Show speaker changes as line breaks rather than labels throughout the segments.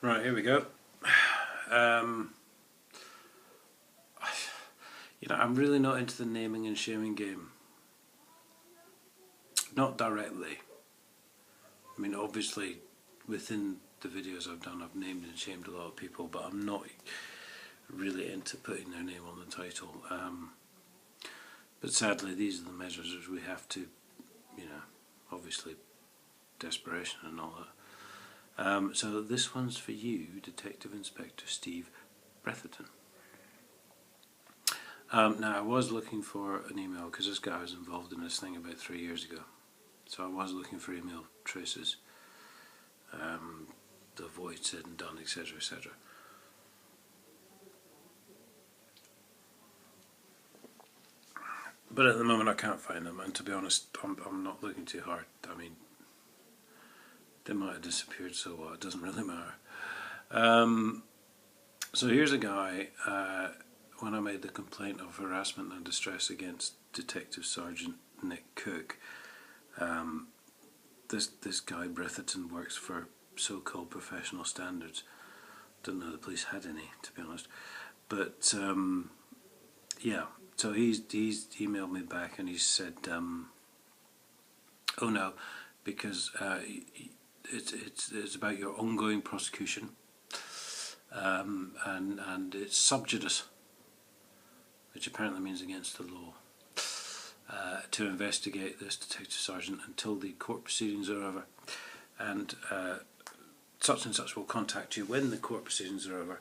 Right, here we go. I'm really not into the naming and shaming game. Not directly. I mean, obviously, within the videos I've done, I've named and shamed a lot of people, but I'm not really into putting their name on the title. But sadly, these are the measures we have to, obviously, desperation and all that. So this one's for you, Detective Inspector Steve Bretherton. Now, I was looking for an email because this guy was involved in this thing about 3 years ago. So I was looking for email traces, the void said and done, etc., etc. But at the moment I can't find them, and to be honest, I'm not looking too hard. I mean, they might have disappeared, so what? It doesn't really matter. So here's a guy. When I made the complaint of harassment and distress against Detective Sergeant Nick Cook, this guy Bretherton works for so-called professional standards. Don't know the police had any, to be honest. But yeah, so he's emailed me back and he said, oh no, because it's about your ongoing prosecution, and it's sub judice, which apparently means against the law, to investigate this detective sergeant until the court proceedings are over, and such and such will contact you when the court proceedings are over.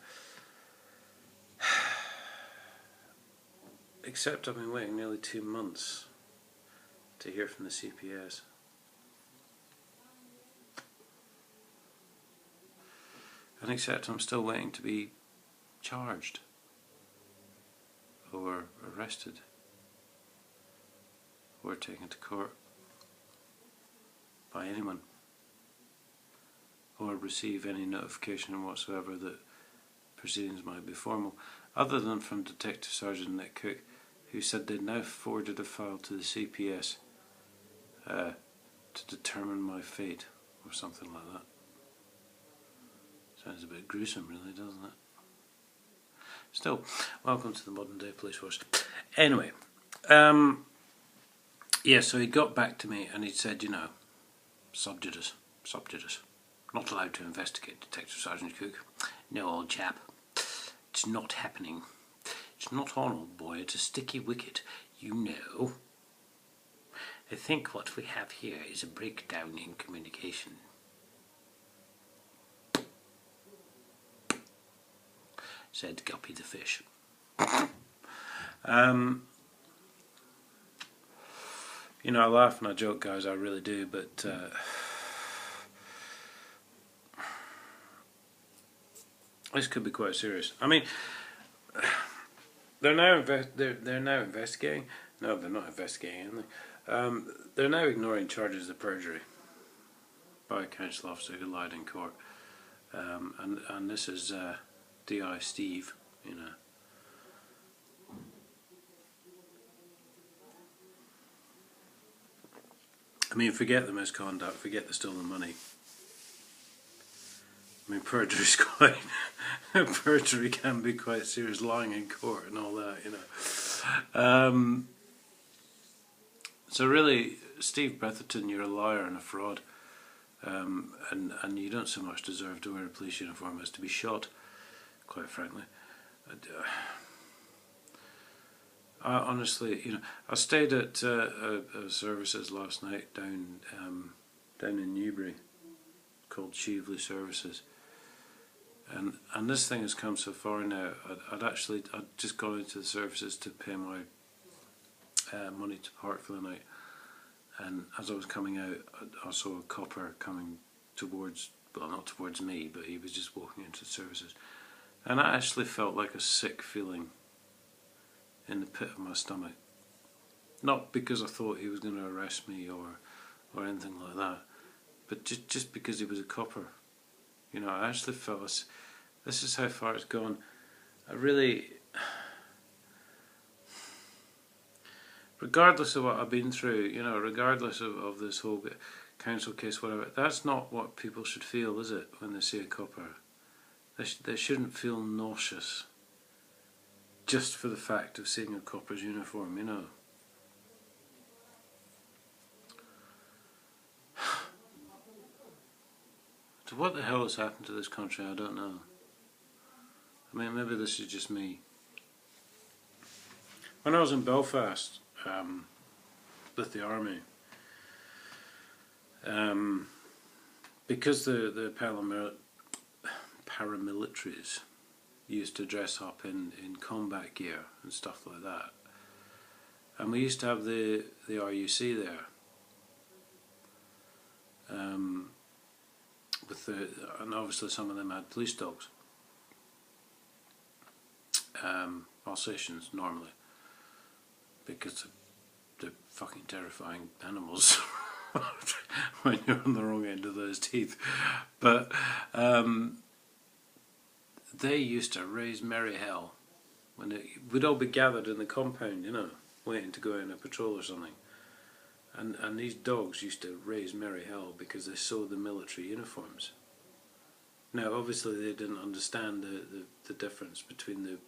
Except I've been waiting nearly 2 months to hear from the CPS. And except I'm still waiting to be charged or arrested or taken to court by anyone, or receive any notification whatsoever that proceedings might be formal, other than from Detective Sergeant Nick Cook, who said they'd now forwarded a file to the CPS to determine my fate, or something like that. Sounds a bit gruesome, really, doesn't it? Still, welcome to the modern day police force. Anyway, yeah, so he got back to me and he said, sub judice. Not allowed to investigate, Detective Sergeant Cook. No, old chap. It's not happening. It's not on, old boy. It's a sticky wicket. You know. I think what we have here is a breakdown in communication. Said Guppy the fish. I laugh and I joke, guys, I really do, but this could be quite serious. I mean, they're now investigating. No, they're not investigating, are they? They're now ignoring charges of perjury by a council officer who lied in court, and this is DI Steve, I mean, forget the misconduct, forget the stolen money. I mean, perjury's quite... perjury can be quite serious, lying in court and all that, So really, Steve Bretherton, you're a liar and a fraud, and you don't so much deserve to wear a police uniform as to be shot, quite frankly. I honestly, I stayed at services last night down in Newbury, called Chieveley Services, and this thing has come so far now. I'd just gone into the services to pay my money to park for the night, and as I was coming out, I saw a copper coming towards, well, not towards me, but he was just walking into the services, and I actually felt like a sick feeling in the pit of my stomach. Not because I thought he was going to arrest me or anything like that, but just because he was a copper. I actually felt this is how far it's gone. I really, regardless of what I've been through, regardless of this whole council case, whatever, that's not what people should feel, is it, when they see a copper? They shouldn't feel nauseous just for the fact of seeing a copper's uniform, you know. So what the hell has happened to this country? I don't know. I mean, maybe this is just me. When I was in Belfast with the army, because the paramilitaries used to dress up in combat gear and stuff like that, and we used to have the RUC there, and obviously some of them had police dogs, Alsatians normally, because they're fucking terrifying animals when you're on the wrong end of those teeth. But they used to raise merry hell when we'd all be gathered in the compound, you know, waiting to go out on a patrol or something. And these dogs used to raise merry hell because they saw the military uniforms. Now, obviously, they didn't understand the difference between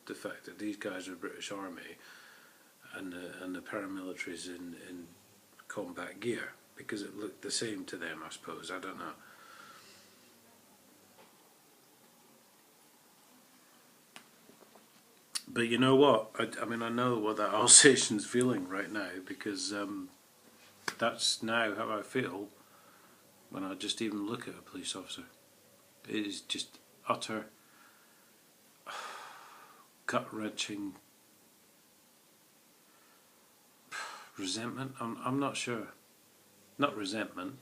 the fact that these guys are British Army and the paramilitaries in combat gear, because it looked the same to them, I suppose. I don't know. But you know what? I mean, I know what that Alsatian's feeling right now, because that's now how I feel when I just even look at a police officer. It is just utter gut-wrenching resentment. I'm not sure. Not resentment,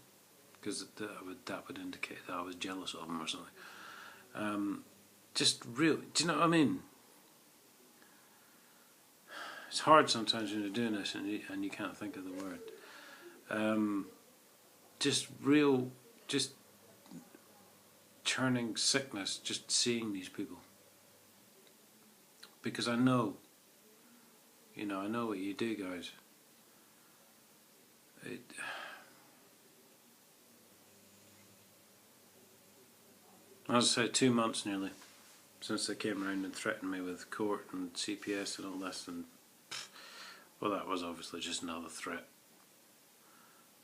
because that would indicate that I was jealous of him or something. Just real. Do you know what I mean? It's hard sometimes when you're doing this and you can't think of the word. Just real, just churning sickness just seeing these people. Because I know, you know, I know what you do, guys. As I say, 2 months nearly since they came around and threatened me with court and CPS and all this, and well, that was obviously just another threat.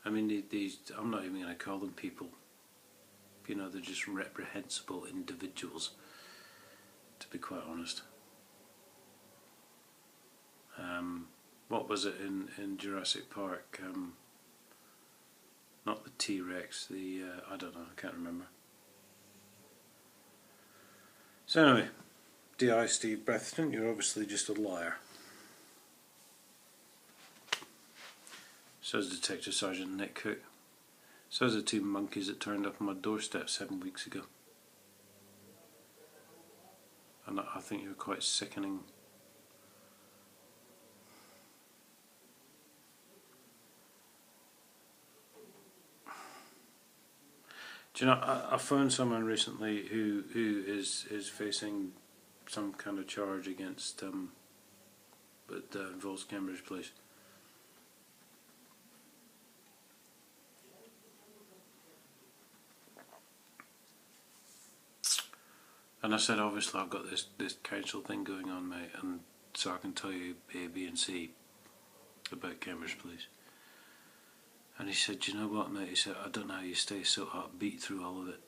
I mean, these, I'm not even going to call them people. You know, they're just reprehensible individuals, to be quite honest. What was it in Jurassic Park? Not the T-Rex, I don't know, I can't remember. So anyway, D.I. Steve Bretherton, you're obviously just a liar. Says Detective Sergeant Nick Cook. Says the 2 monkeys that turned up on my doorstep 7 weeks ago. And I think you're quite sickening. Do you know, I phoned someone recently who is facing some kind of charge against that involves Cambridge Police. And I said, obviously I've got this council thing going on, mate, and so I can tell you A, B and C about Cambridge Police. And he said, you know what, mate, he said, I don't know how you stay so upbeat through all of it.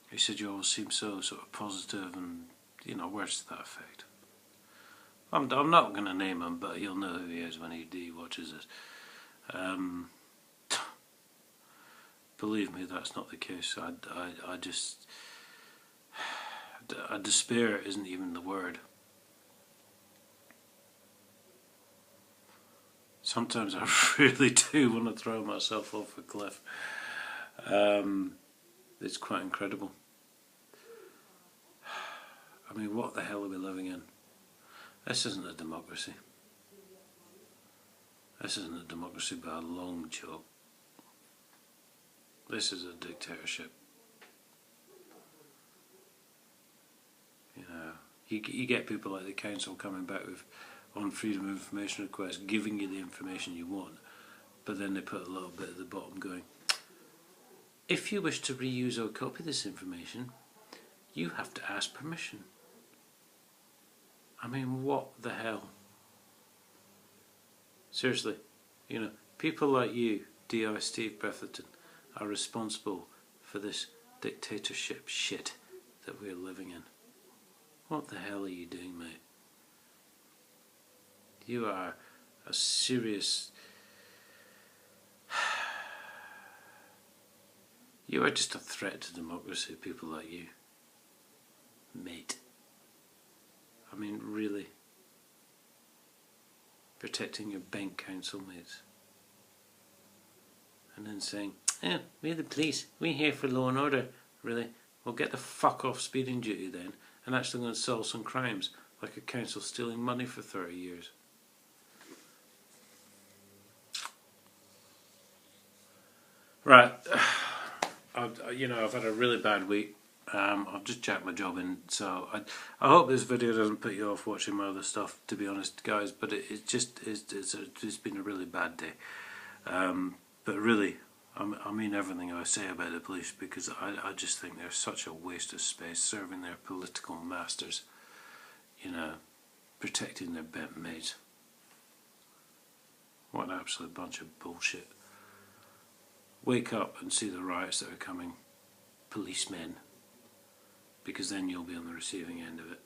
He said, you always seem so sort of positive and, you know, words to that effect. I'm not going to name him, but he'll know who he is when he watches this. Believe me, that's not the case. I just... despair isn't even the word. Sometimes I really do want to throw myself off a cliff. It's quite incredible. I mean, what the hell are we living in? This isn't a democracy. This isn't a democracy by a long chalk. This is a dictatorship. You know, you get people like the council coming back with on freedom of information requests, giving you the information you want, but then they put a little bit at the bottom going, if you wish to reuse or copy this information, you have to ask permission. I mean, what the hell? Seriously, you know, people like you, D.I. Steve Bretherton, are responsible for this dictatorship shit that we're living in. What the hell are you doing, mate? You are a serious... You are just a threat to democracy, people like you. Mate. I mean, really. Protecting your bank council mates. And then saying, "Eh, we're the police, we're here for law and order." Really? Well, get the fuck off speeding duty then, and actually go and solve some crimes, like a council stealing money for 30 years. Right. I've had a really bad week. I've just jacked my job in, so I hope this video doesn't put you off watching my other stuff, to be honest, guys, but it's been a really bad day. But really, I mean everything I say about the police, because I just think they're such a waste of space, serving their political masters, you know, protecting their bent mates. What an absolute bunch of bullshit. Wake up and see the riots that are coming, policemen, because then you'll be on the receiving end of it.